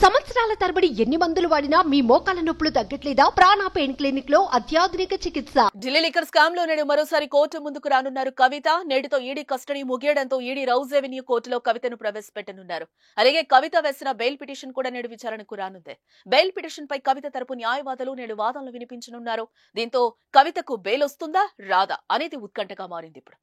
సంవత్సరాల తరబడి ఎన్ని మందులు వాడినా మీ మోకాల నొప్పులు తగ్గట్లేదా? ప్రాణ పెయిన్ క్లినిక్ లో అత్యాధునిక చికిత్స. ఢిల్లీ లిక్కర్ స్కామ్ లో నేడు మరోసారి కోర్టు ముందుకు రానున్నారు కవిత. నేటితో ఈడీ కస్టడీ ముగియడంతో ఈడీ రౌజ్ రెవెన్యూ కోర్టులో కవితను ప్రవేశపెట్టనున్నారు. అలాగే కవిత వేసిన బెయిల్ పిటిషన్ కూడా నేడు విచారణకు రానుంది. బెయిల్ పిటిషన్ పై కవిత తరపు న్యాయవాదులు నేడు వాదనలు వినిపించనున్నారు. దీంతో కవితకు బెయిల్ వస్తుందా రాదా అనేది ఉత్కంఠగా మారింది. ఇప్పుడు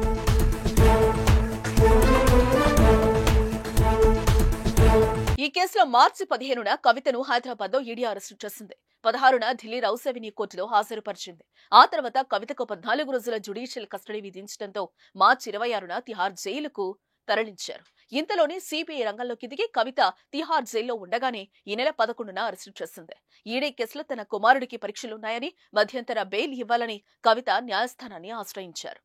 ఈ కేసులో మార్చి 15న కవితను హైదరాబాద్ లో ఈడీ అరెస్టు చేసింది. 16న ఢిల్లీ రౌజ్ రెవెన్యూ కోర్టులో హాజరుపరిచింది. ఆ తర్వాత కవితకు 14 రోజుల జ్యుడిషియల్ కస్టడీ విధించడంతో మార్చి 26న తిహార్ జైలుకు తరలించారు. ఇంతలోనే సిబిఐ రంగంలోకి దిగి కవిత తిహార్ జైల్లో ఉండగానే ఈ నెల 11న అరెస్టు చేసింది. ఈడీ కేసులో తన కుమారుడికి పరీక్షలున్నాయని, మధ్యంతర బెయిల్ ఇవ్వాలని కవిత న్యాయస్థానాన్ని ఆశ్రయించారు.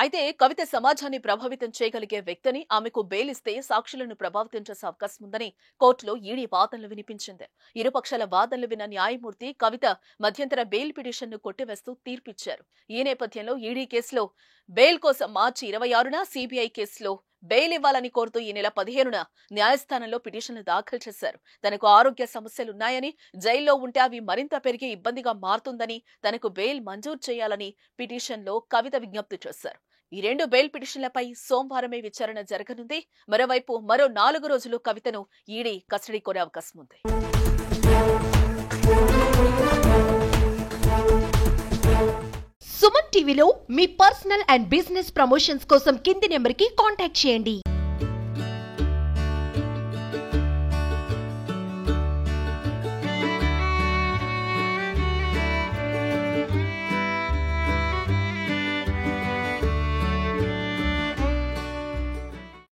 అయితే కవిత సమాజాన్ని ప్రభావితం చేయగలిగే వ్యక్తిని, ఆమెకు బెయిల్ ఇస్తే సాక్షులను ప్రభావితం చేసే అవకాశం ఉందని కోర్టులో ఈడీ వాదనలు వినిపించింది. ఇరుపక్షాల వాదనలు విన్న న్యాయమూర్తి కవిత మధ్యంతర బెయిల్ పిటిషన్ ను కొట్టివేస్తూ తీర్పిచ్చారు. ఈ నేపథ్యంలో ఈడీ కేసులో బెయిల్ కోసం మార్చి 26న, సిబిఐ కేసులో బెయిల్ ఇవ్వాలని కోరుతూ ఈ నెల 15న న్యాయస్థానంలో పిటిషన్లు దాఖలు చేశారు. తనకు ఆరోగ్య సమస్యలున్నాయని, జైల్లో ఉంటే అవి మరింత పెరిగి ఇబ్బందిగా మారుతుందని, తనకు బెయిల్ మంజూరు చేయాలని పిటిషన్లో కవిత విజ్ఞప్తి చేశారు. ఈ 2 బెయిల్ పిటిషన్లపై సోమవారమే విచారణ జరగనుంది. మరోవైపు మరో 4 రోజులు కవితను ఈడీ కస్టడీ కోరే అవకాశం ఉంది. సుమన్ టీవీలో మీ పర్సనల్ అండ్ బిజినెస్ ప్రమోషన్స్ కోసం కింది నెంబర్కి కాంటాక్ట్ చేయండి.